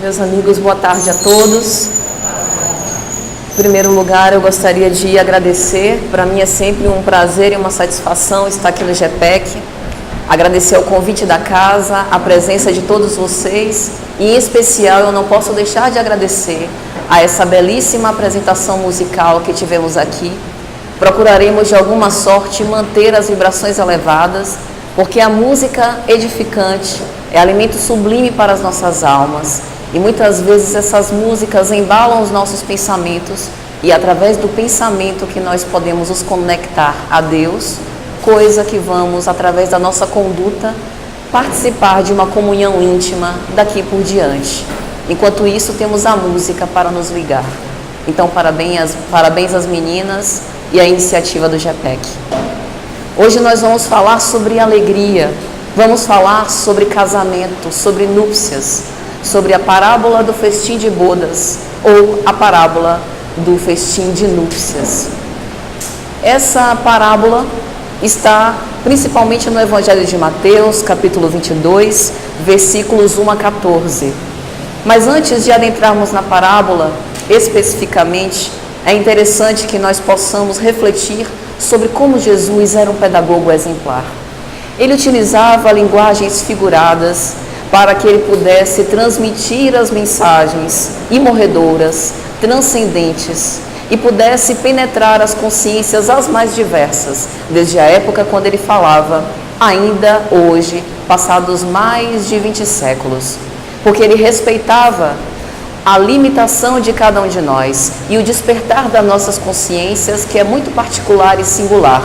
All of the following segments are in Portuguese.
Meus amigos, boa tarde a todos. Em primeiro lugar, eu gostaria de agradecer. Para mim é sempre um prazer e uma satisfação estar aqui no GPEC. Agradecer ao convite da casa, a presença de todos vocês. E, em especial, eu não posso deixar de agradecer a essa belíssima apresentação musical que tivemos aqui. Procuraremos, de alguma sorte, manter as vibrações elevadas, porque a música edificante é alimento sublime para as nossas almas. E muitas vezes essas músicas embalam os nossos pensamentos e através do pensamento que nós podemos nos conectar a Deus, coisa que vamos, através da nossa conduta, participar de uma comunhão íntima daqui por diante. Enquanto isso, temos a música para nos ligar. Então, parabéns às meninas e à iniciativa do GPEC. Hoje nós vamos falar sobre alegria, vamos falar sobre casamento, sobre núpcias, sobre a parábola do festim de bodas ou a parábola do festim de núpcias. Essa parábola está principalmente no Evangelho de Mateus, capítulo 22, versículos 1 a 14. Mas antes de adentrarmos na parábola, especificamente, é interessante que nós possamos refletir sobre como Jesus era um pedagogo exemplar. Ele utilizava linguagens figuradas para que ele pudesse transmitir as mensagens imorredoras, transcendentes, e pudesse penetrar as consciências as mais diversas, desde a época quando ele falava, ainda hoje, passados mais de 20 séculos, porque ele respeitava a limitação de cada um de nós e o despertar das nossas consciências, que é muito particular e singular.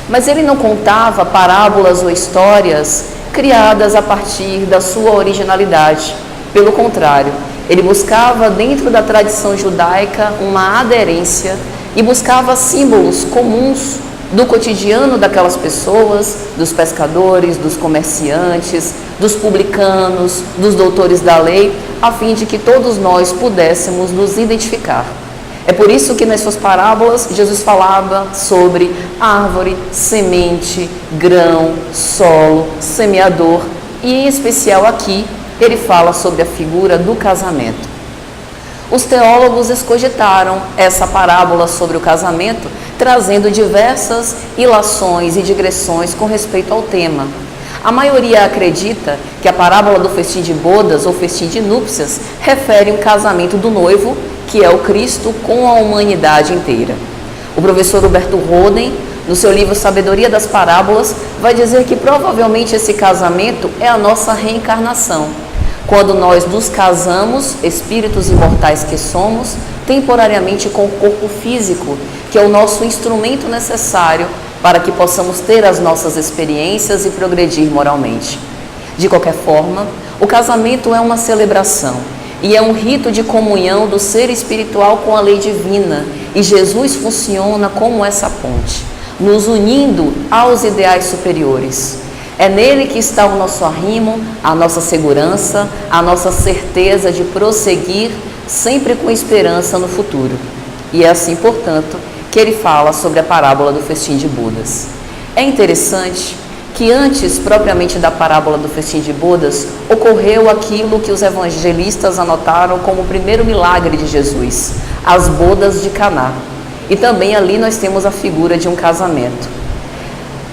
Mas ele não contava parábolas ou histórias criadas a partir da sua originalidade. Pelo contrário, ele buscava dentro da tradição judaica uma aderência e buscava símbolos comuns do cotidiano daquelas pessoas, dos pescadores, dos comerciantes, dos publicanos, dos doutores da lei, a fim de que todos nós pudéssemos nos identificar. É por isso que nas suas parábolas Jesus falava sobre árvore, semente, grão, solo, semeador e, em especial aqui, ele fala sobre a figura do casamento. Os teólogos escogitaram essa parábola sobre o casamento, trazendo diversas ilações e digressões com respeito ao tema. A maioria acredita que a parábola do festim de bodas ou festim de núpcias refere um casamento do noivo, que é o Cristo, com a humanidade inteira. O professor Huberto Roden, no seu livro Sabedoria das Parábolas, vai dizer que provavelmente esse casamento é a nossa reencarnação. Quando nós nos casamos, espíritos imortais que somos, temporariamente com o corpo físico, que é o nosso instrumento necessário para que possamos ter as nossas experiências e progredir moralmente. De qualquer forma, o casamento é uma celebração e é um rito de comunhão do ser espiritual com a lei divina, e Jesus funciona como essa ponte, nos unindo aos ideais superiores. É nele que está o nosso arrimo, a nossa segurança, a nossa certeza de prosseguir sempre com esperança no futuro. E é assim, portanto, que ele fala sobre a parábola do festim de bodas. É interessante que antes, propriamente da parábola do festim de bodas, ocorreu aquilo que os evangelistas anotaram como o primeiro milagre de Jesus, as bodas de Caná. E também ali nós temos a figura de um casamento.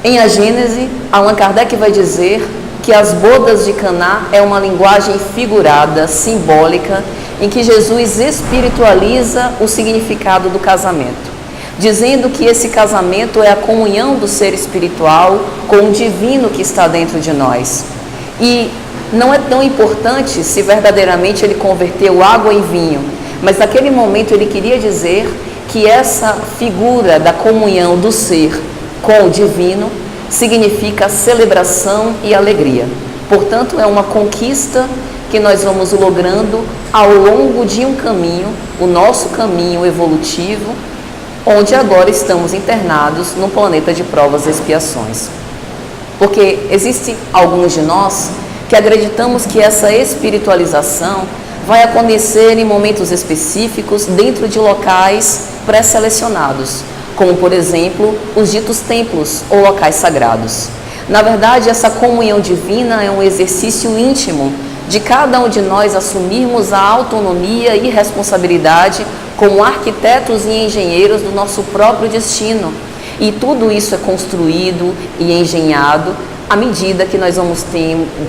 Em A Gênese, Allan Kardec vai dizer que as bodas de Caná é uma linguagem figurada, simbólica, em que Jesus espiritualiza o significado do casamento, dizendo que esse casamento é a comunhão do ser espiritual com o divino que está dentro de nós. E não é tão importante se verdadeiramente ele converteu água em vinho, mas naquele momento ele queria dizer que essa figura da comunhão do ser com o divino significa celebração e alegria. Portanto, é uma conquista que nós vamos logrando ao longo de um caminho, o nosso caminho evolutivo, onde agora estamos internados no planeta de provas e expiações. Porque existem alguns de nós que acreditamos que essa espiritualização vai acontecer em momentos específicos dentro de locais pré-selecionados, como, por exemplo, os ditos templos ou locais sagrados. Na verdade, essa comunhão divina é um exercício íntimo de cada um de nós assumirmos a autonomia e responsabilidade como arquitetos e engenheiros do nosso próprio destino. E tudo isso é construído e engenhado à medida que nós vamos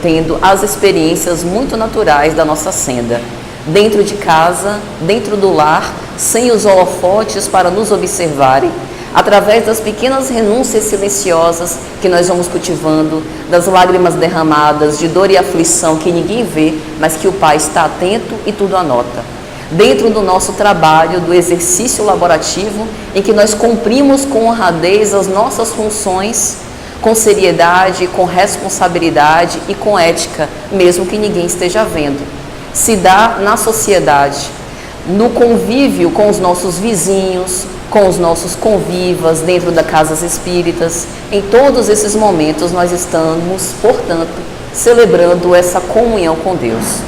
tendo as experiências muito naturais da nossa senda. Dentro de casa, dentro do lar, sem os holofotes para nos observarem, através das pequenas renúncias silenciosas que nós vamos cultivando, das lágrimas derramadas, de dor e aflição que ninguém vê, mas que o Pai está atento e tudo anota. Dentro do nosso trabalho, do exercício laborativo, em que nós cumprimos com honradez as nossas funções, com seriedade, com responsabilidade e com ética, mesmo que ninguém esteja vendo. Se dá na sociedade, no convívio com os nossos vizinhos, com os nossos convivas, dentro das casas espíritas. Em todos esses momentos nós estamos, portanto, celebrando essa comunhão com Deus.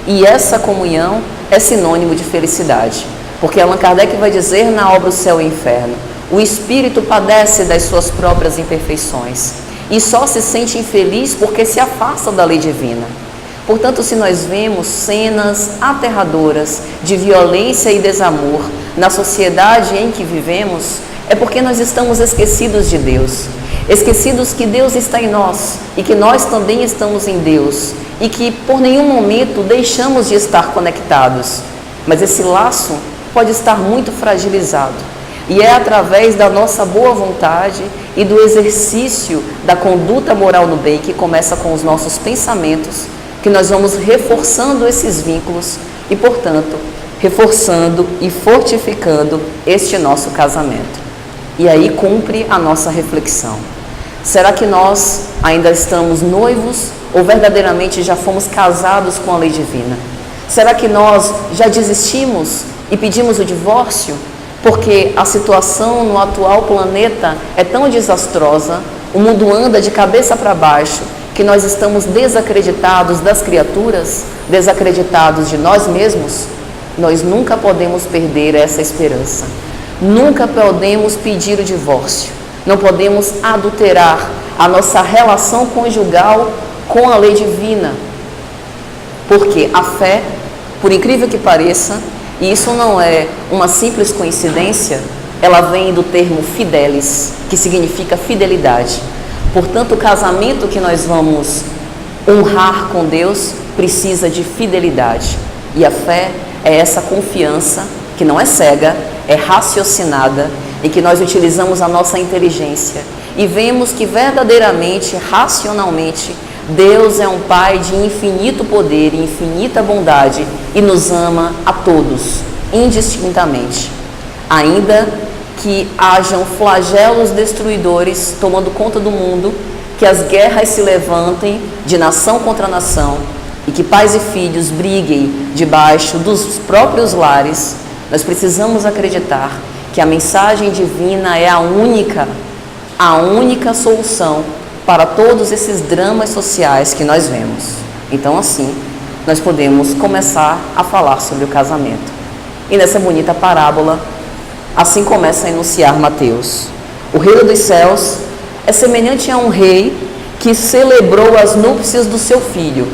E essa comunhão é sinônimo de felicidade, porque Allan Kardec vai dizer na obra O Céu e o Inferno: o espírito padece das suas próprias imperfeições e só se sente infeliz porque se afasta da lei divina. Portanto, se nós vemos cenas aterradoras de violência e desamor na sociedade em que vivemos, é porque nós estamos esquecidos de Deus, esquecidos que Deus está em nós e que nós também estamos em Deus e que por nenhum momento deixamos de estar conectados. Mas esse laço pode estar muito fragilizado e é através da nossa boa vontade e do exercício da conduta moral no bem, que começa com os nossos pensamentos, que nós vamos reforçando esses vínculos e, portanto, reforçando e fortificando este nosso casamento. E aí cumpre a nossa reflexão. Será que nós ainda estamos noivos ou verdadeiramente já fomos casados com a lei divina? Será que nós já desistimos e pedimos o divórcio porque a situação no atual planeta é tão desastrosa, o mundo anda de cabeça para baixo, que nós estamos desacreditados das criaturas, desacreditados de nós mesmos? Nós nunca podemos perder essa esperança. Nunca podemos pedir o divórcio. Não podemos adulterar a nossa relação conjugal com a lei divina. Porque a fé, por incrível que pareça, e isso não é uma simples coincidência, ela vem do termo fidelis, que significa fidelidade. Portanto, o casamento que nós vamos honrar com Deus precisa de fidelidade. E a fé é essa confiança que não é cega, é raciocinada, em que nós utilizamos a nossa inteligência e vemos que verdadeiramente, racionalmente, Deus é um Pai de infinito poder e infinita bondade e nos ama a todos, indistintamente. Ainda que hajam flagelos destruidores tomando conta do mundo, que as guerras se levantem de nação contra nação e que pais e filhos briguem debaixo dos próprios lares, nós precisamos acreditar que a mensagem divina é a única solução para todos esses dramas sociais que nós vemos. Então, assim, nós podemos começar a falar sobre o casamento. E nessa bonita parábola, assim começa a enunciar Mateus: o reino dos céus é semelhante a um rei que celebrou as núpcias do seu filho.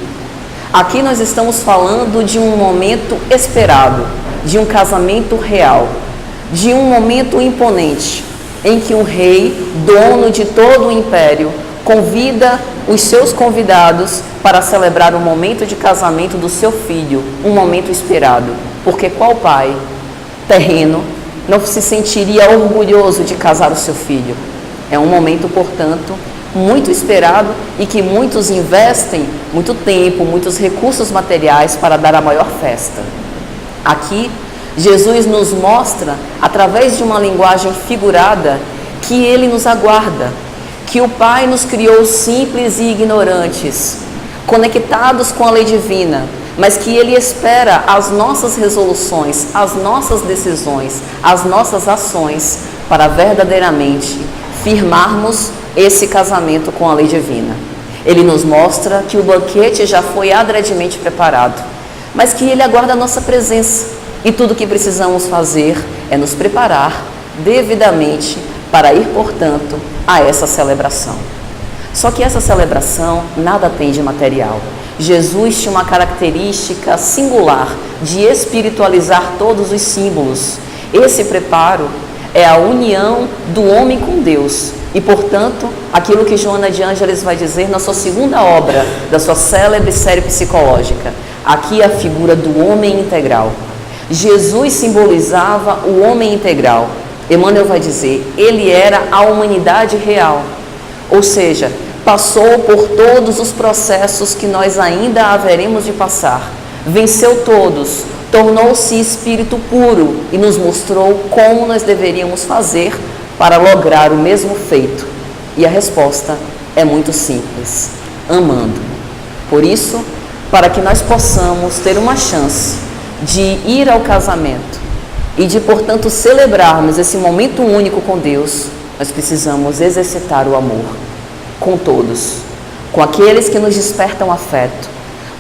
Aqui nós estamos falando de um momento esperado, de um casamento real, de um momento imponente, em que um rei, dono de todo o império, convida os seus convidados para celebrar o momento de casamento do seu filho, um momento esperado. Porque qual pai terreno não se sentiria orgulhoso de casar o seu filho? É um momento, portanto, muito esperado e que muitos investem muito tempo, muitos recursos materiais para dar a maior festa. Aqui, Jesus nos mostra, através de uma linguagem figurada, que Ele nos aguarda, que o Pai nos criou simples e ignorantes, conectados com a lei divina, mas que Ele espera as nossas resoluções, as nossas decisões, as nossas ações, para verdadeiramente firmarmos esse casamento com a lei divina. Ele nos mostra que o banquete já foi adredemente preparado, mas que Ele aguarda a nossa presença, e tudo o que precisamos fazer é nos preparar devidamente para ir, portanto, a essa celebração. Só que essa celebração nada tem de material. Jesus tinha uma característica singular de espiritualizar todos os símbolos. Esse preparo é a união do homem com Deus e, portanto, aquilo que Joana de Ângeles vai dizer na sua segunda obra, da sua célebre série psicológica. Aqui a figura do homem integral. Jesus simbolizava o homem integral. Emmanuel vai dizer, ele era a humanidade real, ou seja, passou por todos os processos que nós ainda haveremos de passar, venceu todos, tornou-se espírito puro e nos mostrou como nós deveríamos fazer para lograr o mesmo feito. E a resposta é muito simples, amando. Por isso, para que nós possamos ter uma chance de ir ao casamento e de, portanto, celebrarmos esse momento único com Deus, nós precisamos exercitar o amor com todos, com aqueles que nos despertam afeto,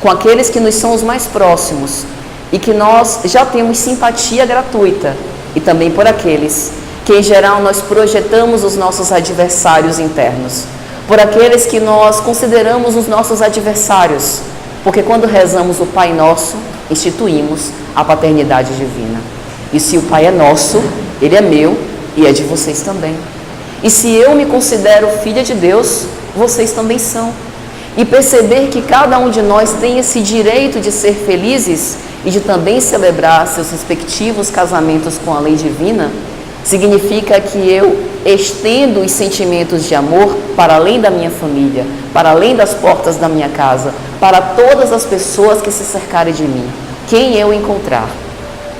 com aqueles que nos são os mais próximos e que nós já temos simpatia gratuita, e também por aqueles que, em geral, nós projetamos os nossos adversários internos, por aqueles que nós consideramos os nossos adversários, porque quando rezamos o Pai Nosso, instituímos a paternidade divina. E se o Pai é nosso, Ele é meu e é de vocês também. E se eu me considero filha de Deus, vocês também são. E perceber que cada um de nós tem esse direito de ser felizes e de também celebrar seus respectivos casamentos com a lei divina, significa que eu estendo os sentimentos de amor para além da minha família, para além das portas da minha casa, para todas as pessoas que se cercarem de mim, quem eu encontrar.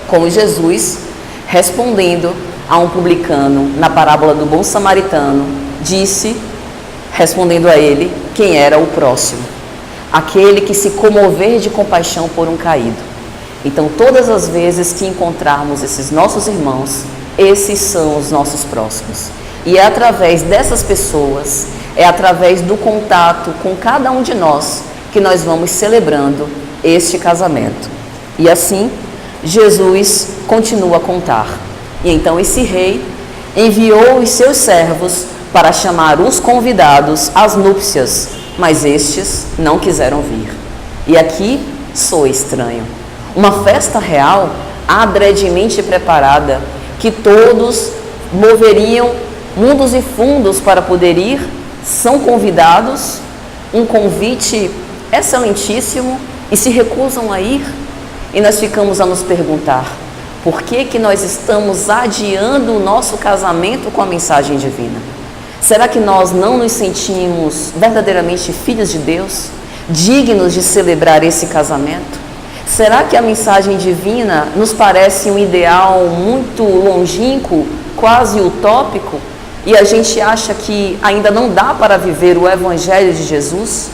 Como Jesus, respondendo a um publicano na parábola do bom samaritano, disse, respondendo a ele, quem era o próximo, aquele que se comover de compaixão por um caído. Então, todas as vezes que encontrarmos esses nossos irmãos, esses são os nossos próximos. E é através dessas pessoas, é através do contato com cada um de nós, que nós vamos celebrando este casamento. E assim, Jesus continua a contar. E então esse rei enviou os seus servos para chamar os convidados às núpcias, mas estes não quiseram vir. E aqui soa estranho. Uma festa real, adredemente preparada, que todos moveriam mundos e fundos para poder ir, são convidados, um convite excelentíssimo, e se recusam a ir. E nós ficamos a nos perguntar, por que que nós estamos adiando o nosso casamento com a mensagem divina? Será que nós não nos sentimos verdadeiramente filhos de Deus, dignos de celebrar esse casamento? Será que a mensagem divina nos parece um ideal muito longínquo, quase utópico, e a gente acha que ainda não dá para viver o Evangelho de Jesus?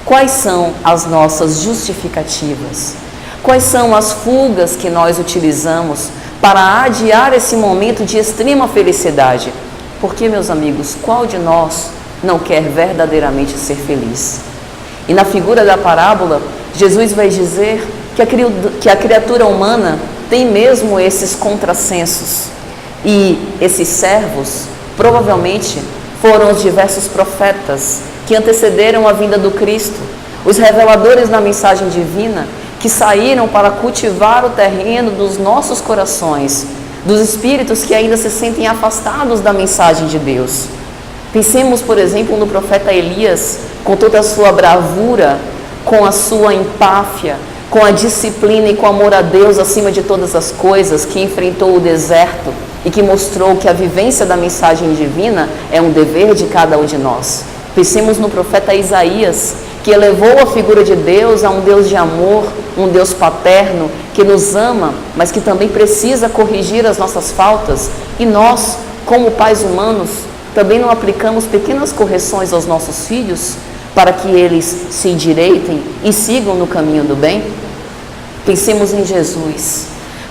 Quais são as nossas justificativas? Quais são as fugas que nós utilizamos para adiar esse momento de extrema felicidade? Porque, meus amigos, qual de nós não quer verdadeiramente ser feliz? E na figura da parábola, Jesus vai dizer que a criatura humana tem mesmo esses contrassensos. E esses servos, provavelmente, foram os diversos profetas que antecederam a vinda do Cristo, os reveladores da mensagem divina, que saíram para cultivar o terreno dos nossos corações, dos espíritos que ainda se sentem afastados da mensagem de Deus. Pensemos, por exemplo, no profeta Elias, com toda a sua bravura, com a sua empáfia, com a disciplina e com amor a Deus acima de todas as coisas, que enfrentou o deserto e que mostrou que a vivência da mensagem divina é um dever de cada um de nós. Pensemos no profeta Isaías, que elevou a figura de Deus a um Deus de amor, um Deus paterno, que nos ama, mas que também precisa corrigir as nossas faltas. E nós, como pais humanos, também não aplicamos pequenas correções aos nossos filhos para que eles se endireitem e sigam no caminho do bem? Pensemos em Jesus,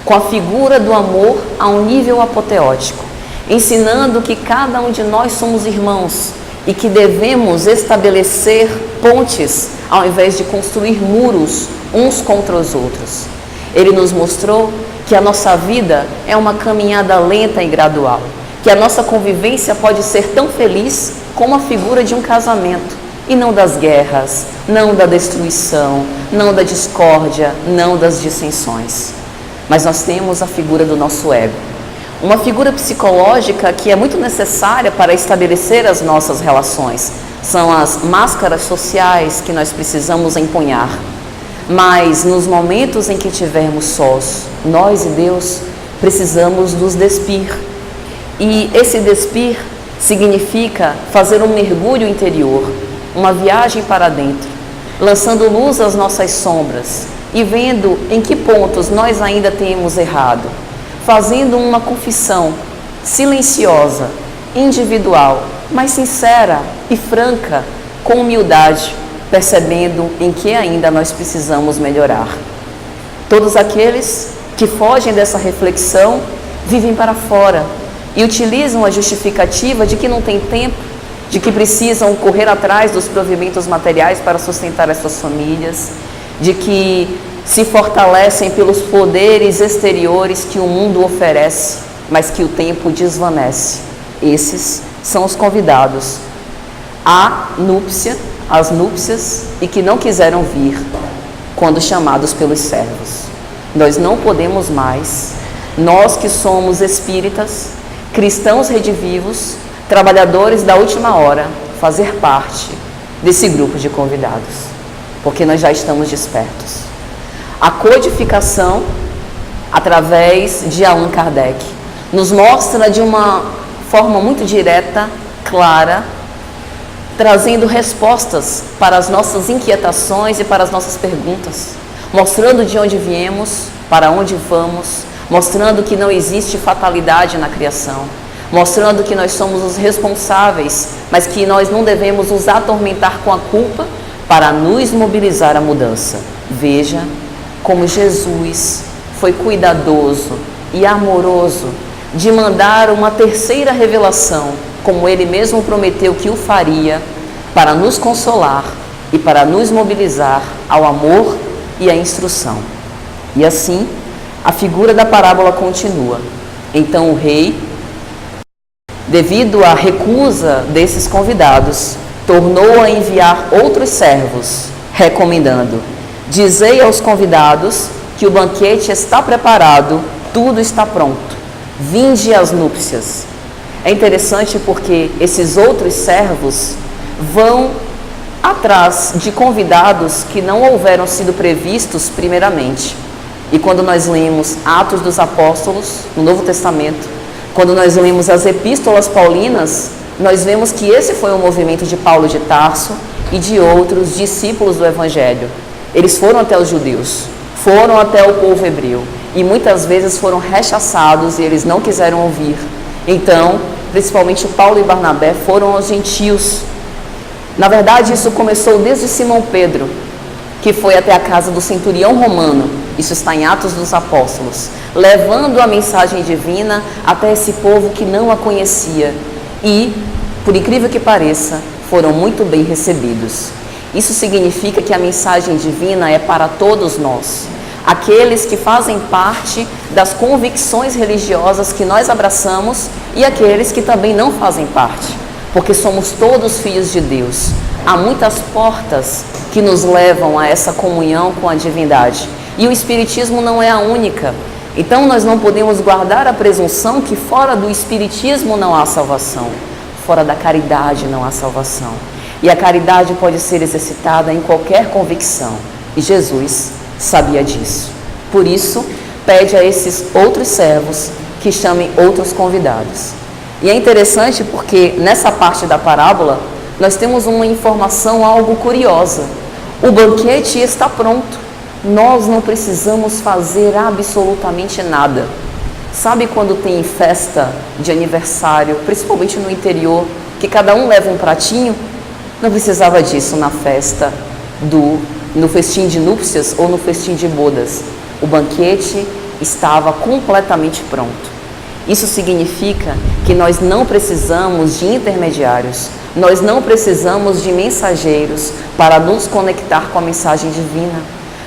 com a figura do amor a um nível apoteótico, ensinando que cada um de nós somos irmãos e que devemos estabelecer pontes ao invés de construir muros uns contra os outros. Ele nos mostrou que a nossa vida é uma caminhada lenta e gradual, que a nossa convivência pode ser tão feliz como a figura de um casamento, e não das guerras, não da destruição, não da discórdia, não das dissensões. Mas nós temos a figura do nosso ego, uma figura psicológica que é muito necessária para estabelecer as nossas relações. São as máscaras sociais que nós precisamos empunhar. Mas nos momentos em que estivermos sós, nós e Deus, precisamos nos despir. E esse despir significa fazer um mergulho interior, uma viagem para dentro, lançando luz às nossas sombras e vendo em que pontos nós ainda temos errado, fazendo uma confissão silenciosa, individual, mas sincera e franca, com humildade, percebendo em que ainda nós precisamos melhorar. Todos aqueles que fogem dessa reflexão vivem para fora e utilizam a justificativa de que não tem tempo, de que precisam correr atrás dos provimentos materiais para sustentar as suas famílias, de que se fortalecem pelos poderes exteriores que o mundo oferece, mas que o tempo desvanece. Esses são os convidados à núpcia, às núpcias, e que não quiseram vir quando chamados pelos servos. Nós não podemos mais, nós que somos espíritas, cristãos redivivos, trabalhadores da última hora, fazer parte desse grupo de convidados, porque nós já estamos despertos. A codificação, através de Allan Kardec, nos mostra de uma forma muito direta, clara, trazendo respostas para as nossas inquietações e para as nossas perguntas, mostrando de onde viemos, para onde vamos, mostrando que não existe fatalidade na criação, mostrando que nós somos os responsáveis, mas que nós não devemos nos atormentar com a culpa para nos mobilizar à mudança. Veja como Jesus foi cuidadoso e amoroso de mandar uma terceira revelação, como ele mesmo prometeu que o faria, para nos consolar e para nos mobilizar ao amor e à instrução. E assim, a figura da parábola continua. Então o rei, devido à recusa desses convidados, tornou a enviar outros servos, recomendando: dizei aos convidados que o banquete está preparado, tudo está pronto, vinde às núpcias. É interessante porque esses outros servos vão atrás de convidados que não houveram sido previstos primeiramente. E quando nós lemos Atos dos Apóstolos, no Novo Testamento, quando nós lemos as epístolas paulinas, nós vemos que esse foi o movimento de Paulo de Tarso e de outros discípulos do Evangelho. Eles foram até os judeus, foram até o povo hebreu e muitas vezes foram rechaçados e eles não quiseram ouvir. Então, principalmente Paulo e Barnabé foram aos gentios. Na verdade, isso começou desde Simão Pedro, que foi até a casa do centurião romano, isso está em Atos dos Apóstolos, levando a mensagem divina até esse povo que não a conhecia e, por incrível que pareça, foram muito bem recebidos. Isso significa que a mensagem divina é para todos nós, aqueles que fazem parte das convicções religiosas que nós abraçamos e aqueles que também não fazem parte, porque somos todos filhos de Deus. Há muitas portas que nos levam a essa comunhão com a divindade e o Espiritismo não é a única. Então nós não podemos guardar a presunção que fora do Espiritismo não há salvação, fora da caridade não há salvação. E a caridade pode ser exercitada em qualquer convicção. E Jesus sabia disso. Por isso, pede a esses outros servos que chamem outros convidados. E é interessante porque nessa parte da parábola, nós temos uma informação algo curiosa. O banquete está pronto. Nós não precisamos fazer absolutamente nada. Sabe quando tem festa de aniversário, principalmente no interior, que cada um leva um pratinho? Não precisava disso na festa no festim de núpcias ou no festim de bodas. O banquete estava completamente pronto. Isso significa que nós não precisamos de intermediários, nós não precisamos de mensageiros para nos conectar com a mensagem divina.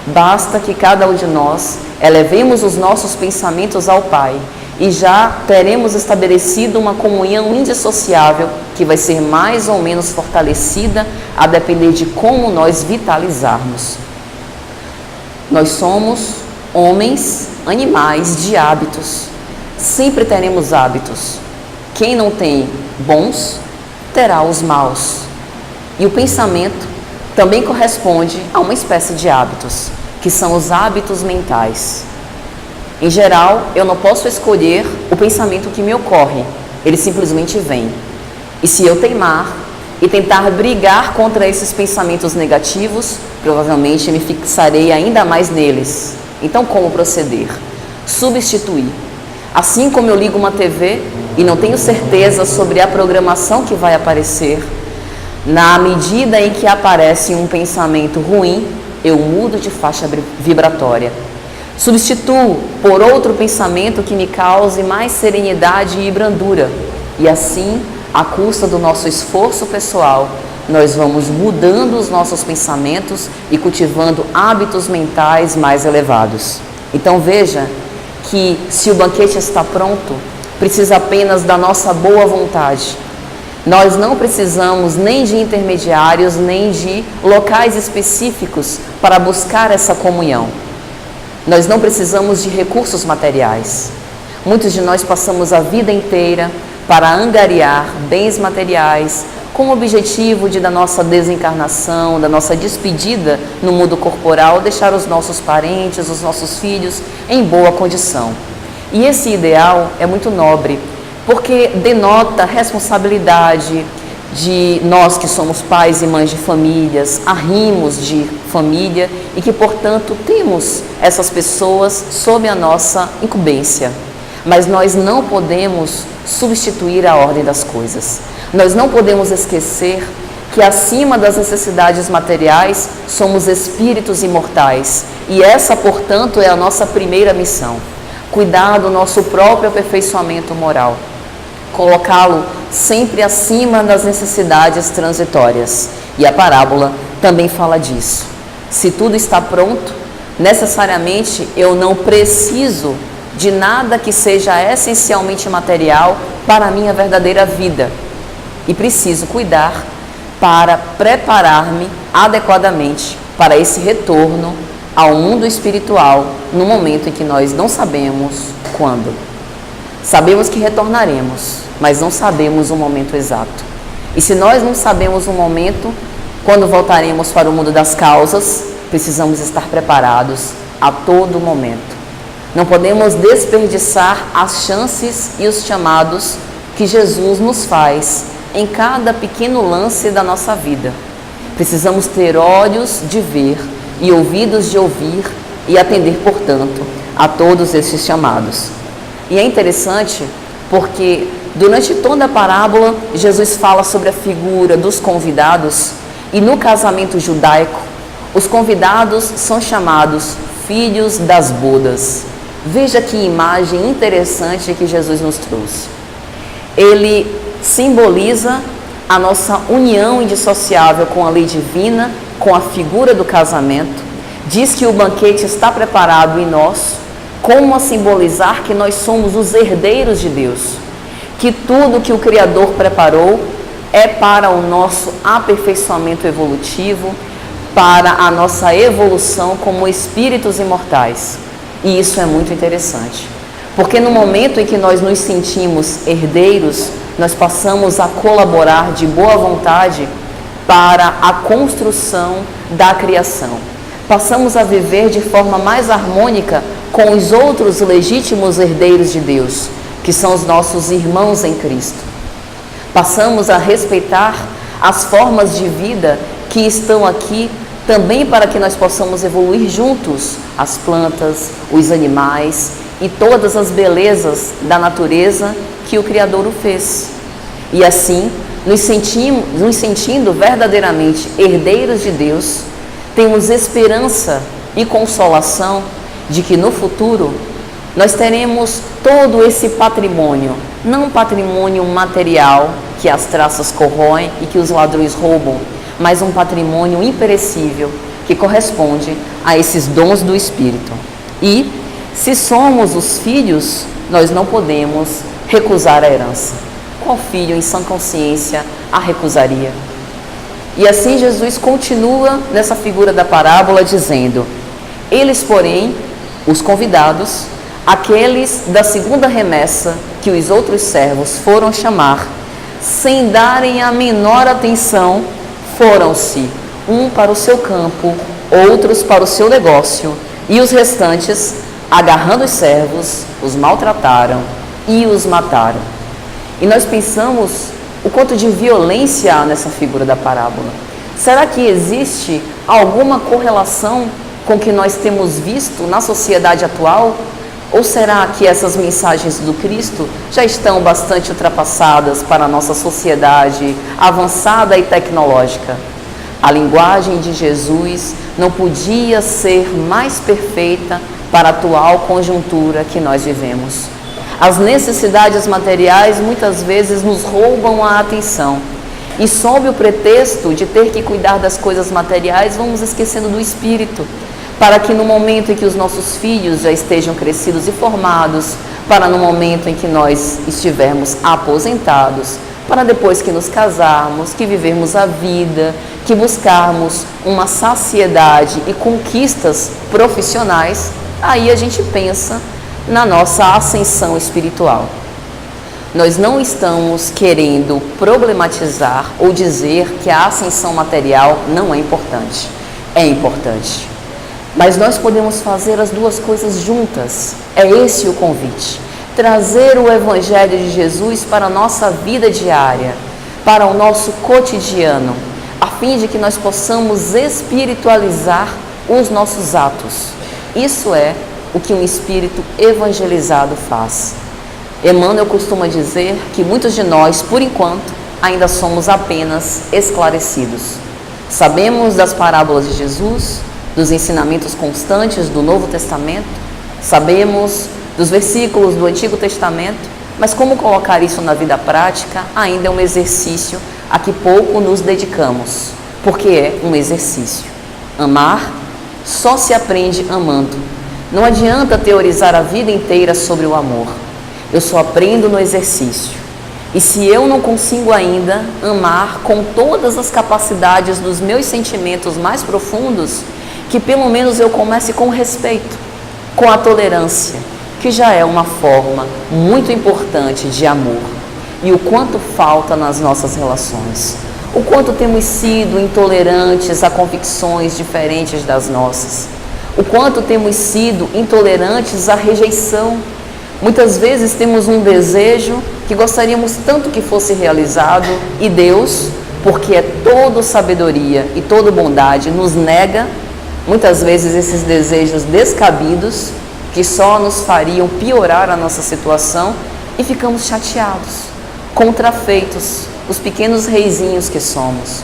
Basta que cada um de nós elevemos os nossos pensamentos ao Pai e já teremos estabelecido uma comunhão indissociável que vai ser mais ou menos fortalecida a depender de como nós vitalizarmos. Nós somos homens, animais de hábitos. Sempre teremos hábitos. Quem não tem bons, terá os maus. E o pensamento também corresponde a uma espécie de hábitos, que são os hábitos mentais. Em geral, eu não posso escolher o pensamento que me ocorre, ele simplesmente vem. E se eu teimar e tentar brigar contra esses pensamentos negativos, provavelmente me fixarei ainda mais neles. Então, como proceder? Substituir. Assim como eu ligo uma TV e não tenho certeza sobre a programação que vai aparecer, na medida em que aparece um pensamento ruim, eu mudo de faixa vibratória. Substituo por outro pensamento que me cause mais serenidade e brandura. E assim, à custa do nosso esforço pessoal, nós vamos mudando os nossos pensamentos e cultivando hábitos mentais mais elevados. Então veja que se o banquete está pronto, precisa apenas da nossa boa vontade. Nós não precisamos nem de intermediários, nem de locais específicos para buscar essa comunhão. Nós não precisamos de recursos materiais. Muitos de nós passamos a vida inteira para angariar bens materiais com o objetivo de, da nossa desencarnação, da nossa despedida no mundo corporal, deixar os nossos parentes, os nossos filhos em boa condição. E esse ideal é muito nobre, porque denota responsabilidade de nós que somos pais e mães de famílias, arrimos de família e que, portanto, temos essas pessoas sob a nossa incumbência. Mas nós não podemos substituir a ordem das coisas. Nós não podemos esquecer que acima das necessidades materiais somos espíritos imortais e essa, portanto, é a nossa primeira missão. Cuidar do nosso próprio aperfeiçoamento moral. Colocá-lo sempre acima das necessidades transitórias. E a parábola também fala disso. Se tudo está pronto, necessariamente eu não preciso de nada que seja essencialmente material para a minha verdadeira vida. E preciso cuidar para preparar-me adequadamente para esse retorno ao mundo espiritual no momento em que nós não sabemos quando. Sabemos que retornaremos, mas não sabemos o momento exato. E se nós não sabemos o momento, quando voltaremos para o mundo das causas, precisamos estar preparados a todo momento. Não podemos desperdiçar as chances e os chamados que Jesus nos faz em cada pequeno lance da nossa vida. Precisamos ter olhos de ver e ouvidos de ouvir e atender, portanto, a todos esses chamados. E é interessante porque durante toda a parábola, Jesus fala sobre a figura dos convidados e no casamento judaico, os convidados são chamados filhos das bodas. Veja que imagem interessante que Jesus nos trouxe. Ele simboliza a nossa união indissociável com a lei divina, com a figura do casamento. Diz que o banquete está preparado em nós, como a simbolizar que nós somos os herdeiros de Deus, que tudo que o Criador preparou é para o nosso aperfeiçoamento evolutivo, para a nossa evolução como espíritos imortais. E isso é muito interessante, porque no momento em que nós nos sentimos herdeiros, nós passamos a colaborar de boa vontade para a construção da criação. Passamos a viver de forma mais harmônica com os outros legítimos herdeiros de Deus, que são os nossos irmãos em Cristo. Passamos a respeitar as formas de vida que estão aqui também para que nós possamos evoluir juntos, as plantas, os animais e todas as belezas da natureza que o Criador o fez. E assim, nos sentindo verdadeiramente herdeiros de Deus, temos esperança e consolação de que no futuro nós teremos todo esse patrimônio, não um patrimônio material que as traças corroem e que os ladrões roubam, mas um patrimônio imperecível que corresponde a esses dons do Espírito. E, se somos os filhos, nós não podemos recusar a herança. Qual filho em sã consciência a recusaria? E assim Jesus continua nessa figura da parábola dizendo: eles, porém, os convidados, aqueles da segunda remessa que os outros servos foram chamar, sem darem a menor atenção, foram-se, um para o seu campo, outros para o seu negócio, e os restantes, agarrando os servos, os maltrataram e os mataram. E nós pensamos o quanto de violência há nessa figura da parábola. Será que existe alguma correlação com o que nós temos visto na sociedade atual? Ou será que essas mensagens do Cristo já estão bastante ultrapassadas para a nossa sociedade avançada e tecnológica? A linguagem de Jesus não podia ser mais perfeita para a atual conjuntura que nós vivemos. As necessidades materiais muitas vezes nos roubam a atenção. E sob o pretexto de ter que cuidar das coisas materiais, vamos esquecendo do espírito, para que no momento em que os nossos filhos já estejam crescidos e formados, para no momento em que nós estivermos aposentados, para depois que nos casarmos, que vivermos a vida, que buscarmos uma saciedade e conquistas profissionais, aí a gente pensa na nossa ascensão espiritual. Nós não estamos querendo problematizar ou dizer que a ascensão material não é importante. É importante. Mas nós podemos fazer as duas coisas juntas. É esse o convite. Trazer o Evangelho de Jesus para a nossa vida diária, para o nosso cotidiano, a fim de que nós possamos espiritualizar os nossos atos. Isso é o que um espírito evangelizado faz. Emmanuel costuma dizer que muitos de nós, por enquanto, ainda somos apenas esclarecidos. Sabemos das parábolas de Jesus, dos ensinamentos constantes do Novo Testamento, sabemos dos versículos do Antigo Testamento, mas como colocar isso na vida prática ainda é um exercício a que pouco nos dedicamos, porque é um exercício. Amar só se aprende amando. Não adianta teorizar a vida inteira sobre o amor. Eu só aprendo no exercício. E se eu não consigo ainda amar com todas as capacidades dos meus sentimentos mais profundos, que pelo menos eu comece com respeito, com a tolerância, que já é uma forma muito importante de amor. E o quanto falta nas nossas relações. O quanto temos sido intolerantes a convicções diferentes das nossas. O quanto temos sido intolerantes à rejeição. Muitas vezes temos um desejo que gostaríamos tanto que fosse realizado e Deus, porque é todo sabedoria e toda bondade, nos nega muitas vezes esses desejos descabidos que só nos fariam piorar a nossa situação e ficamos chateados, contrafeitos, os pequenos reizinhos que somos.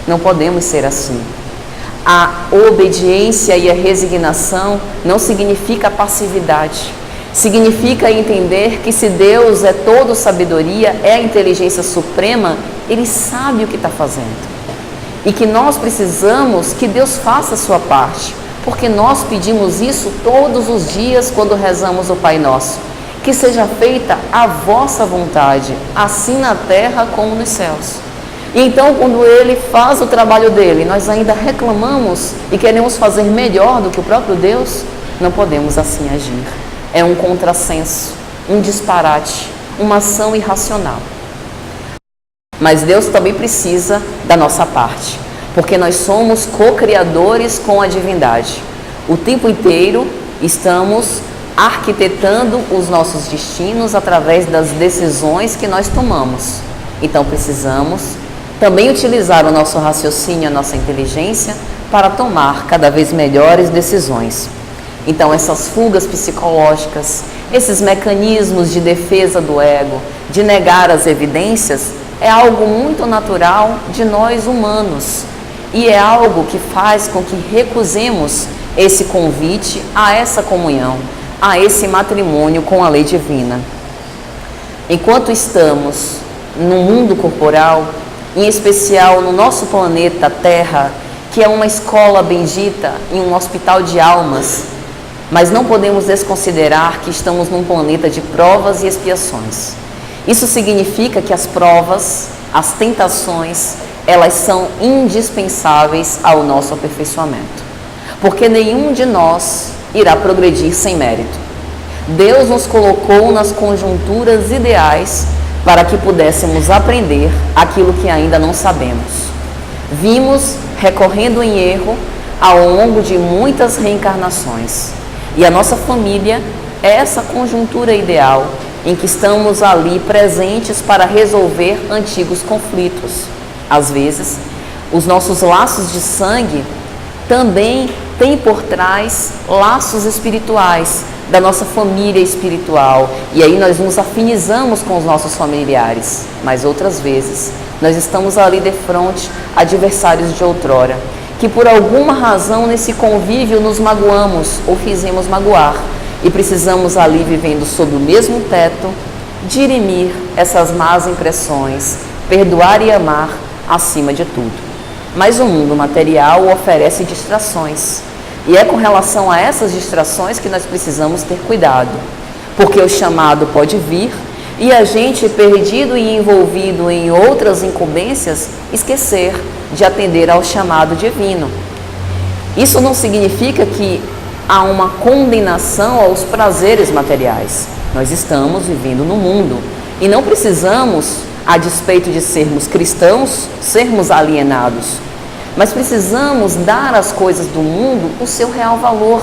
Não podemos ser assim. A obediência e a resignação não significa passividade. Significa entender que se Deus é todo sabedoria, é a inteligência suprema, Ele sabe o que está fazendo. E que nós precisamos que Deus faça a sua parte, porque nós pedimos isso todos os dias quando rezamos o Pai Nosso. Que seja feita a vossa vontade, assim na terra como nos céus. E então, quando Ele faz o trabalho dele, nós ainda reclamamos e queremos fazer melhor do que o próprio Deus, não podemos assim agir. É um contrassenso, um disparate, uma ação irracional. Mas Deus também precisa da nossa parte, porque nós somos co-criadores com a divindade. O tempo inteiro estamos arquitetando os nossos destinos através das decisões que nós tomamos. Então precisamos também utilizar o nosso raciocínio, a nossa inteligência, para tomar cada vez melhores decisões. Então essas fugas psicológicas, esses mecanismos de defesa do ego, de negar as evidências, é algo muito natural de nós humanos. E é algo que faz com que recusemos esse convite a essa comunhão, a esse matrimônio com a lei divina. Enquanto estamos no mundo corporal, em especial no nosso planeta Terra, que é uma escola bendita e um hospital de almas, mas não podemos desconsiderar que estamos num planeta de provas e expiações. Isso significa que as provas, as tentações, elas são indispensáveis ao nosso aperfeiçoamento, porque nenhum de nós irá progredir sem mérito. Deus nos colocou nas conjunturas ideais para que pudéssemos aprender aquilo que ainda não sabemos. Vimos recorrendo em erro ao longo de muitas reencarnações. E a nossa família é essa conjuntura ideal em que estamos ali presentes para resolver antigos conflitos. Às vezes, os nossos laços de sangue também têm por trás laços espirituais da nossa família espiritual, e aí nós nos afinizamos com os nossos familiares, mas outras vezes nós estamos ali de frente adversários de outrora, que por alguma razão nesse convívio nos magoamos ou fizemos magoar, e precisamos ali, vivendo sob o mesmo teto, dirimir essas más impressões, perdoar e amar acima de tudo. Mas o mundo material oferece distrações, e é com relação a essas distrações que nós precisamos ter cuidado, porque o chamado pode vir e a gente, perdido e envolvido em outras incumbências, esquecer de atender ao chamado divino. Isso não significa que há uma condenação aos prazeres materiais. Nós estamos vivendo no mundo e não precisamos, a despeito de sermos cristãos, sermos alienados. Mas precisamos dar às coisas do mundo o seu real valor,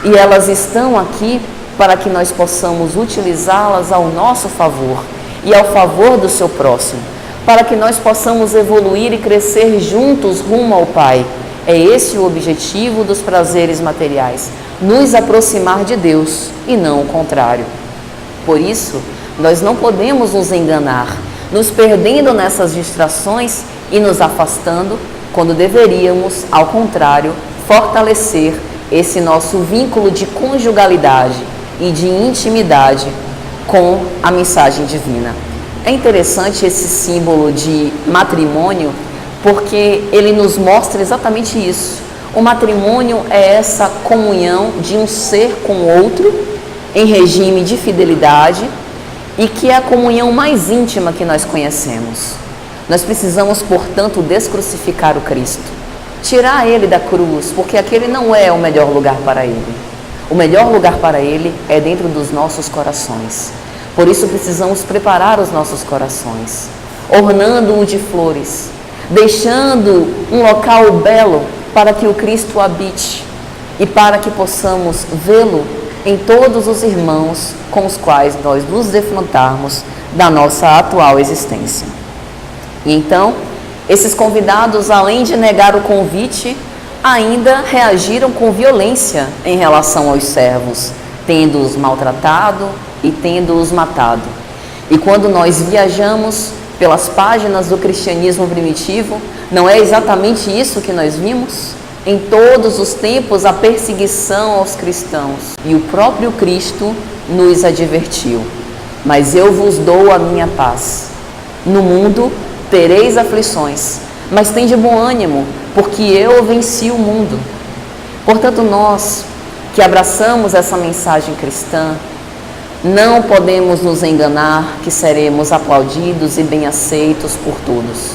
e elas estão aqui para que nós possamos utilizá-las ao nosso favor e ao favor do seu próximo, para que nós possamos evoluir e crescer juntos rumo ao Pai. É esse o objetivo dos prazeres materiais, nos aproximar de Deus e não o contrário. Por isso, nós não podemos nos enganar, nos perdendo nessas distrações e nos afastando, quando deveríamos, ao contrário, fortalecer esse nosso vínculo de conjugalidade e de intimidade com a mensagem divina. É interessante esse símbolo de matrimônio, porque ele nos mostra exatamente isso. O matrimônio é essa comunhão de um ser com o outro, em regime de fidelidade, e que é a comunhão mais íntima que nós conhecemos. Nós precisamos, portanto, descrucificar o Cristo, tirar Ele da cruz, porque aquele não é o melhor lugar para Ele. O melhor lugar para Ele é dentro dos nossos corações. Por isso precisamos preparar os nossos corações, ornando-o de flores, deixando um local belo para que o Cristo habite e para que possamos vê-lo em todos os irmãos com os quais nós nos defrontarmos da nossa atual existência. E então, esses convidados, além de negar o convite, ainda reagiram com violência em relação aos servos, tendo-os maltratado e tendo-os matado. E quando nós viajamos pelas páginas do cristianismo primitivo, não é exatamente isso que nós vimos? Em todos os tempos, a perseguição aos cristãos. E o próprio Cristo nos advertiu: mas eu vos dou a minha paz. No mundo tereis aflições, mas tende bom ânimo, porque eu venci o mundo. Portanto, nós que abraçamos essa mensagem cristã, não podemos nos enganar que seremos aplaudidos e bem aceitos por todos.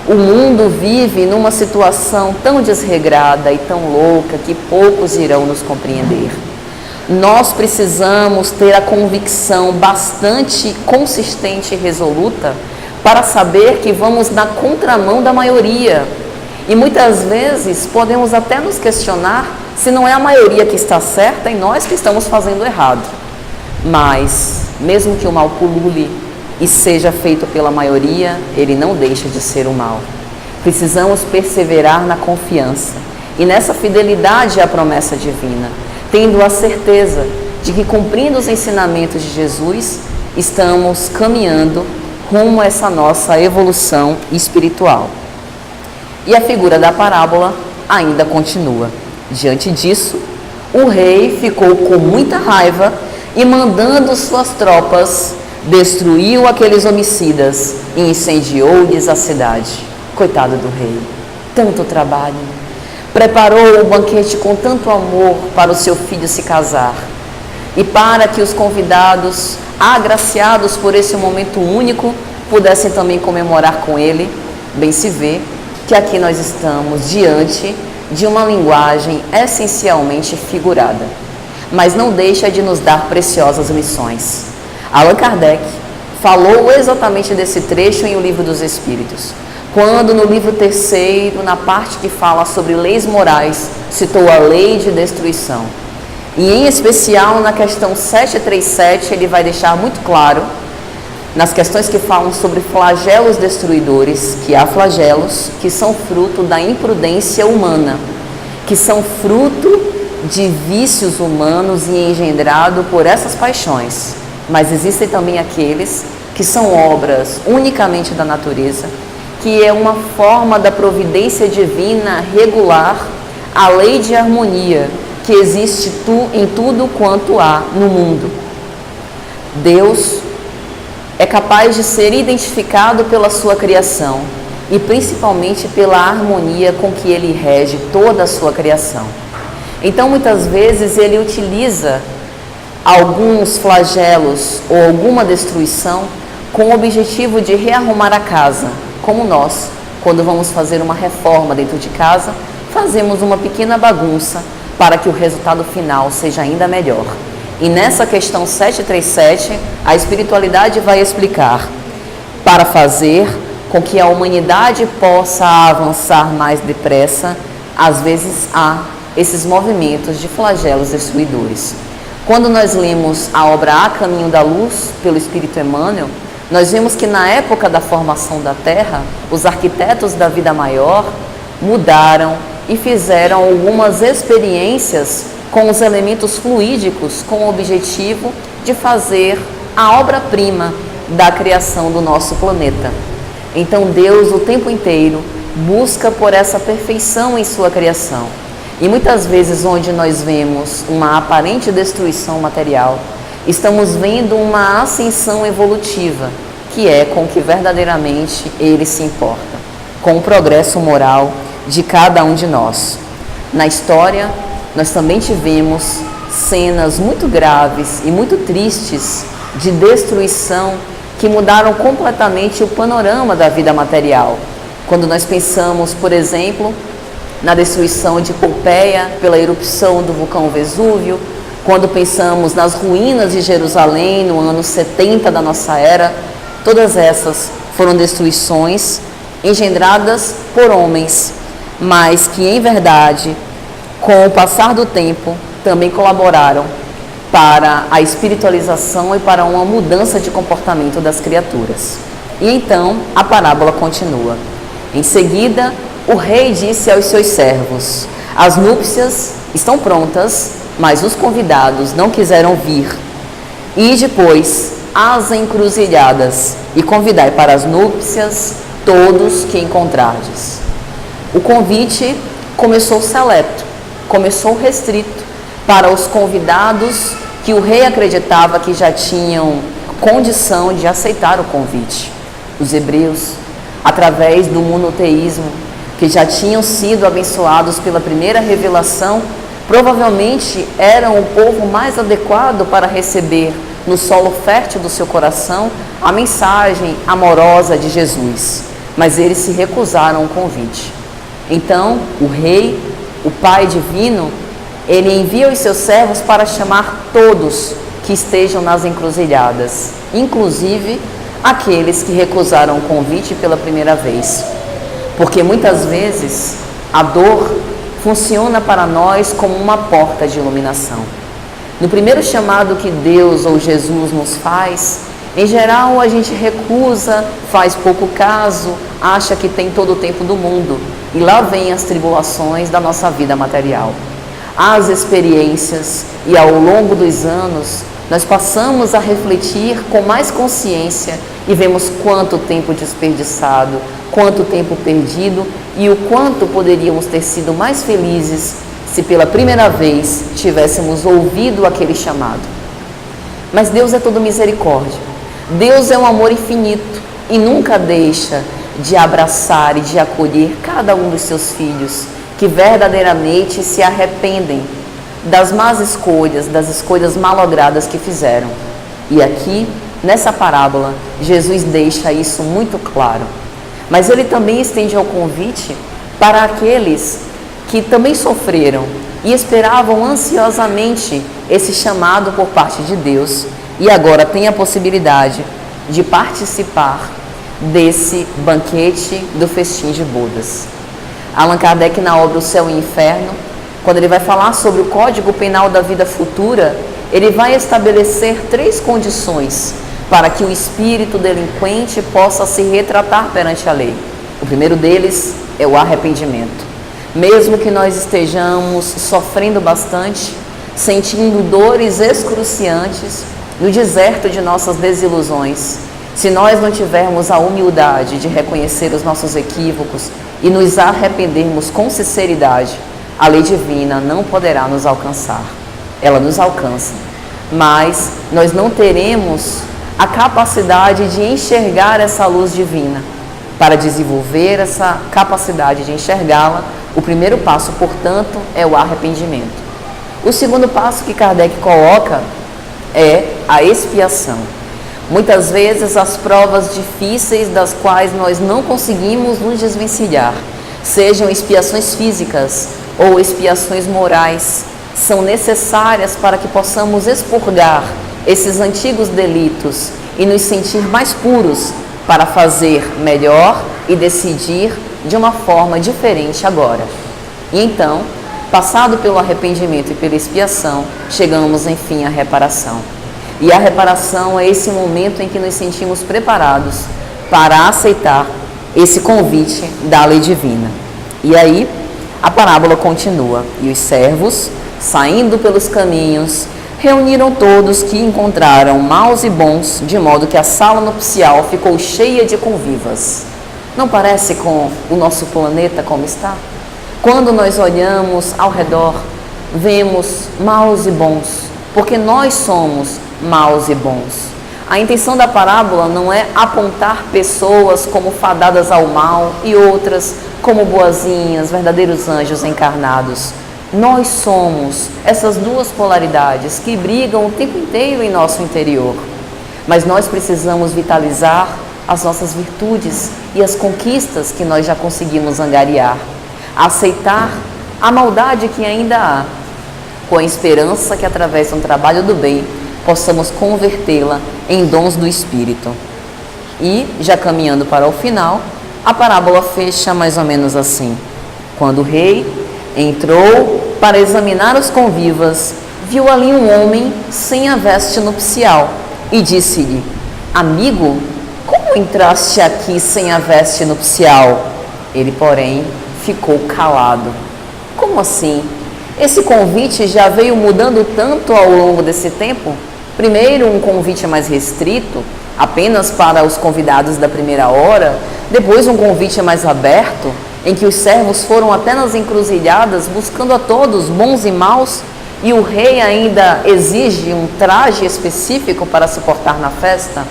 O mundo vive numa situação tão desregrada e tão louca que poucos irão nos compreender. Nós precisamos ter a convicção bastante consistente e resoluta para saber que vamos na contramão da maioria. E muitas vezes podemos até nos questionar se não é a maioria que está certa e nós que estamos fazendo errado. Mas, mesmo que o mal pulule e seja feito pela maioria, ele não deixa de ser o mal. Precisamos perseverar na confiança e nessa fidelidade à promessa divina, tendo a certeza de que, cumprindo os ensinamentos de Jesus, estamos caminhando rumo a essa nossa evolução espiritual. E a figura da parábola ainda continua. Diante disso, o rei ficou com muita raiva e, mandando suas tropas, destruiu aqueles homicidas e incendiou-lhes a cidade. Coitado do rei, tanto trabalho, preparou o banquete com tanto amor para o seu filho se casar. E para que os convidados, agraciados por esse momento único, pudessem também comemorar com ele, bem se vê que aqui nós estamos diante de uma linguagem essencialmente figurada, mas não deixa de nos dar preciosas lições. Allan Kardec falou exatamente desse trecho em O Livro dos Espíritos, quando no livro 3º, na parte que fala sobre leis morais, citou a lei de destruição. E em especial na questão 737, ele vai deixar muito claro, nas questões que falam sobre flagelos destruidores, que há flagelos que são fruto da imprudência humana, que são fruto de vícios humanos e engendrado por essas paixões. Mas existem também aqueles que são obras unicamente da natureza, que é uma forma da providência divina regular a lei de harmonia que existe em tudo quanto há no mundo. Deus é capaz de ser identificado pela sua criação e principalmente pela harmonia com que ele rege toda a sua criação. Então, muitas vezes, ele utiliza alguns flagelos ou alguma destruição com o objetivo de rearrumar a casa, como nós, quando vamos fazer uma reforma dentro de casa, fazemos uma pequena bagunça para que o resultado final seja ainda melhor. E nessa questão 737, a espiritualidade vai explicar para fazer com que a humanidade possa avançar mais depressa, às vezes há esses movimentos de flagelos destruidores. Quando nós lemos a obra A Caminho da Luz, pelo Espírito Emmanuel, nós vemos que na época da formação da Terra, os arquitetos da vida maior mudaram e fizeram algumas experiências com os elementos fluídicos, com o objetivo de fazer a obra-prima da criação do nosso planeta. Então Deus, o tempo inteiro, busca por essa perfeição em sua criação. E muitas vezes onde nós vemos uma aparente destruição material, estamos vendo uma ascensão evolutiva, que é com que verdadeiramente ele se importa, com o progresso moral de cada um de nós. Na história, nós também tivemos cenas muito graves e muito tristes de destruição que mudaram completamente o panorama da vida material. Quando nós pensamos, por exemplo, na destruição de Pompeia pela erupção do vulcão Vesúvio, quando pensamos nas ruínas de Jerusalém no ano 70 da nossa era, todas essas foram destruições engendradas por homens, mas que em verdade, com o passar do tempo, também colaboraram para a espiritualização e para uma mudança de comportamento das criaturas. E então a parábola continua. Em seguida, o rei disse aos seus servos: as núpcias estão prontas, mas os convidados não quiseram vir. E depois, às encruzilhadas, e convidai para as núpcias todos que encontrardes. O convite começou seleto, começou restrito para os convidados que o rei acreditava que já tinham condição de aceitar o convite. Os hebreus, através do monoteísmo, que já tinham sido abençoados pela primeira revelação, provavelmente eram o povo mais adequado para receber no solo fértil do seu coração a mensagem amorosa de Jesus. Mas eles se recusaram o convite. Então, o rei, o Pai Divino, ele envia os seus servos para chamar todos que estejam nas encruzilhadas, inclusive aqueles que recusaram o convite pela primeira vez. Porque muitas vezes a dor funciona para nós como uma porta de iluminação. No primeiro chamado que Deus ou Jesus nos faz, em geral a gente recusa, faz pouco caso, acha que tem todo o tempo do mundo. E lá vem as tribulações da nossa vida material. As experiências, e ao longo dos anos, nós passamos a refletir com mais consciência e vemos quanto tempo desperdiçado, quanto tempo perdido e o quanto poderíamos ter sido mais felizes se pela primeira vez tivéssemos ouvido aquele chamado. Mas Deus é todo misericórdia. Deus é um amor infinito e nunca deixa de abraçar e de acolher cada um dos seus filhos que verdadeiramente se arrependem das más escolhas, das escolhas malogradas que fizeram. E aqui, nessa parábola, Jesus deixa isso muito claro. Mas ele também estende ao convite para aqueles que também sofreram e esperavam ansiosamente esse chamado por parte de Deus e agora têm a possibilidade de participar desse banquete do festim de bodas. Allan Kardec, na obra O Céu e o Inferno, quando ele vai falar sobre o Código Penal da vida futura, ele vai estabelecer 3 condições para que o espírito delinquente possa se retratar perante a lei. O primeiro deles é o arrependimento. Mesmo que nós estejamos sofrendo bastante, sentindo dores excruciantes no deserto de nossas desilusões, se nós não tivermos a humildade de reconhecer os nossos equívocos e nos arrependermos com sinceridade, a lei divina não poderá nos alcançar. Ela nos alcança, mas nós não teremos a capacidade de enxergar essa luz divina. Para desenvolver essa capacidade de enxergá-la, o primeiro passo, portanto, é o arrependimento. O segundo passo que Kardec coloca é a expiação. Muitas vezes as provas difíceis das quais nós não conseguimos nos desvencilhar, sejam expiações físicas ou expiações morais, são necessárias para que possamos expurgar esses antigos delitos e nos sentir mais puros para fazer melhor e decidir de uma forma diferente agora. E então, passado pelo arrependimento e pela expiação, chegamos enfim à reparação. E a reparação é esse momento em que nos sentimos preparados para aceitar esse convite da lei divina. E aí, a parábola continua. E os servos, saindo pelos caminhos, reuniram todos que encontraram maus e bons, de modo que a sala nupcial ficou cheia de convivas. Não parece com o nosso planeta como está? Quando nós olhamos ao redor, vemos maus e bons, porque nós somos maus e bons. A intenção da parábola não é apontar pessoas como fadadas ao mal e outras como boazinhas, verdadeiros anjos encarnados. Nós somos essas duas polaridades que brigam o tempo inteiro em nosso interior. Mas nós precisamos vitalizar as nossas virtudes e as conquistas que nós já conseguimos angariar. Aceitar a maldade que ainda há, com a esperança que através de um trabalho do bem possamos convertê-la em dons do Espírito. E, já caminhando para o final, a parábola fecha mais ou menos assim. Quando o rei entrou para examinar os convivas, viu ali um homem sem a veste nupcial e disse-lhe: amigo, como entraste aqui sem a veste nupcial? Ele, porém, ficou calado. Como assim? Esse convite já veio mudando tanto ao longo desse tempo? Primeiro, um convite mais restrito, apenas para os convidados da primeira hora. Depois, um convite mais aberto, em que os servos foram até nas encruzilhadas buscando a todos, bons e maus, e o rei ainda exige um traje específico para se portar na festa.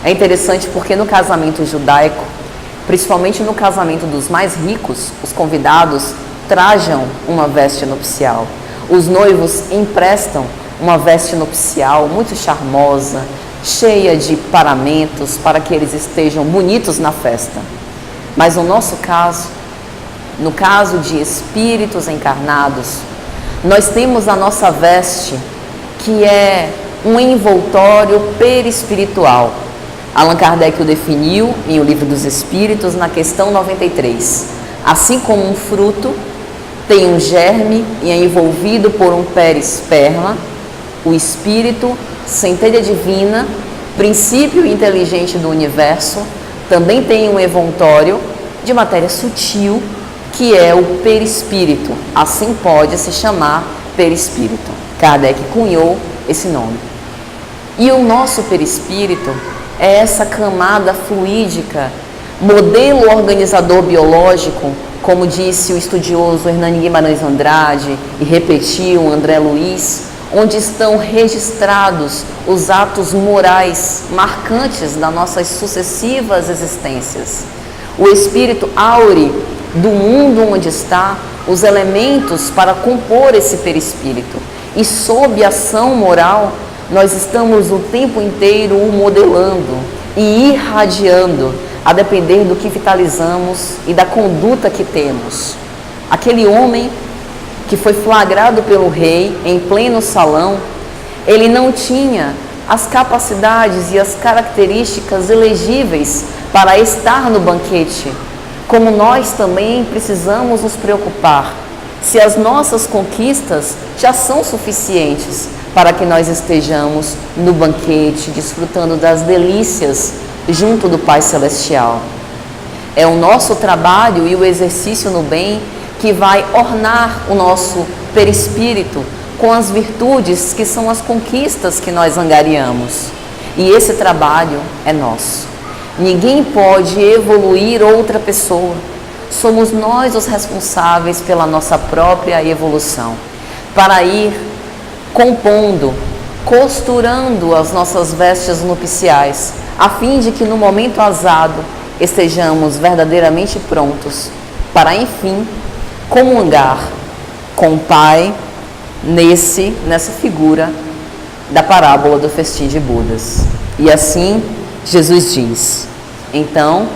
É interessante porque no casamento judaico, principalmente no casamento dos mais ricos, os convidados trajam uma veste nupcial. Os noivos emprestam uma veste nupcial muito charmosa, cheia de paramentos, para que eles estejam bonitos na festa. Mas no nosso caso, no caso de espíritos encarnados, nós temos a nossa veste, que é um envoltório perispiritual. Allan Kardec o definiu em O Livro dos Espíritos, na questão 93. Assim como um fruto tem um germe e é envolvido por um perisperma, o espírito, centelha divina, princípio inteligente do universo, também tem um envoltório de matéria sutil, que é o perispírito. Assim pode se chamar perispírito. Kardec cunhou esse nome. E o nosso perispírito é essa camada fluídica, modelo organizador biológico, como disse o estudioso Hernani Guimarães Andrade e repetiu o André Luiz, onde estão registrados os atos morais marcantes das nossas sucessivas existências. O espírito áureo do mundo onde está os elementos para compor esse perispírito. E sob a ação moral, nós estamos o tempo inteiro o modelando e irradiando, a depender do que vitalizamos e da conduta que temos. Aquele homem que foi flagrado pelo rei em pleno salão, ele não tinha as capacidades e as características elegíveis para estar no banquete, como nós também precisamos nos preocupar se as nossas conquistas já são suficientes para que nós estejamos no banquete, desfrutando das delícias junto do Pai Celestial. É o nosso trabalho e o exercício no bem que vai ornar o nosso perispírito com as virtudes que são as conquistas que nós angariamos. E esse trabalho é nosso. Ninguém pode evoluir outra pessoa. Somos nós os responsáveis pela nossa própria evolução, para ir compondo, costurando as nossas vestes nupciais, a fim de que no momento azado estejamos verdadeiramente prontos para, enfim, comungar com o Pai nessa figura da parábola do festim de bodas. E assim Jesus diz: então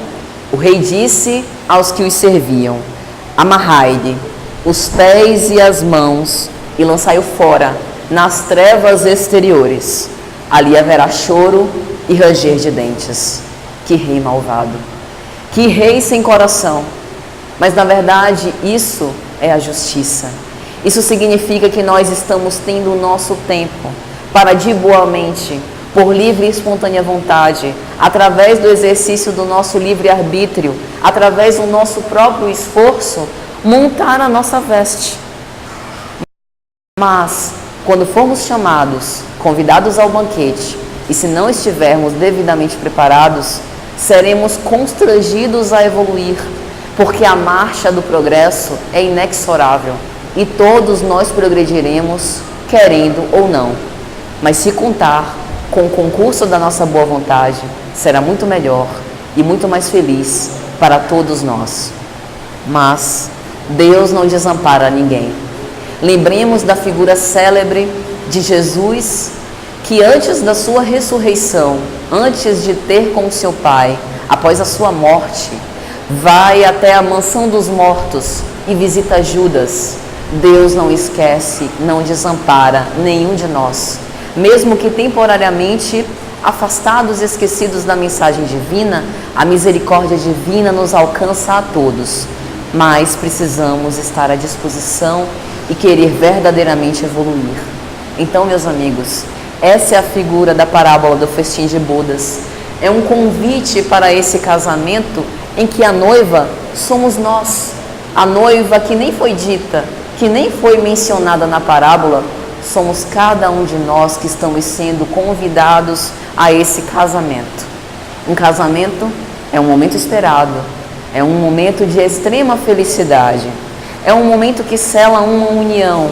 o rei disse aos que os serviam: amarrai-lhe os pés e as mãos e lançai-o fora nas trevas exteriores. Ali haverá choro e ranger de dentes. Que rei malvado! Que rei sem coração! Mas na verdade isso é a justiça. Isso significa que nós estamos tendo o nosso tempo para de boa mente, por livre e espontânea vontade, através do exercício do nosso livre-arbítrio, através do nosso próprio esforço, montar a nossa veste. Mas, quando formos chamados, convidados ao banquete, e se não estivermos devidamente preparados, seremos constrangidos a evoluir, porque a marcha do progresso é inexorável e todos nós progrediremos, querendo ou não. Mas se contar com o concurso da nossa boa vontade, será muito melhor e muito mais feliz para todos nós. Mas Deus não desampara ninguém. Lembremos da figura célebre de Jesus, que antes da sua ressurreição, antes de ter com seu Pai, após a sua morte, vai até a mansão dos mortos e visita Judas. Deus não esquece, não desampara nenhum de nós. Mesmo que temporariamente afastados e esquecidos da mensagem divina, a misericórdia divina nos alcança a todos. Mas precisamos estar à disposição e querer verdadeiramente evoluir. Então, meus amigos, essa é a figura da parábola do festim de bodas. É um convite para esse casamento em que a noiva somos nós. A noiva que nem foi dita, que nem foi mencionada na parábola, somos cada um de nós que estamos sendo convidados a esse casamento. Um casamento é um momento esperado, é um momento de extrema felicidade, é um momento que sela uma união,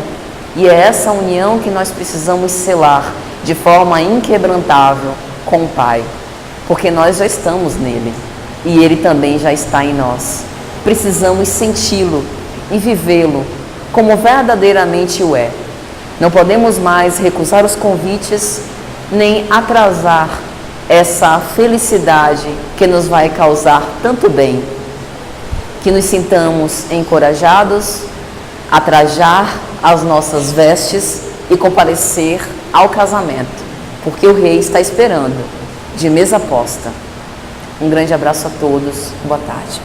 e é essa união que nós precisamos selar de forma inquebrantável com o Pai, porque nós já estamos nele e ele também já está em nós. Precisamos senti-lo e vivê-lo como verdadeiramente o é. Não podemos mais recusar os convites, nem atrasar essa felicidade que nos vai causar tanto bem. Que nos sintamos encorajados a trajar as nossas vestes e comparecer ao casamento, porque o rei está esperando, de mesa posta. Um grande abraço a todos, boa tarde.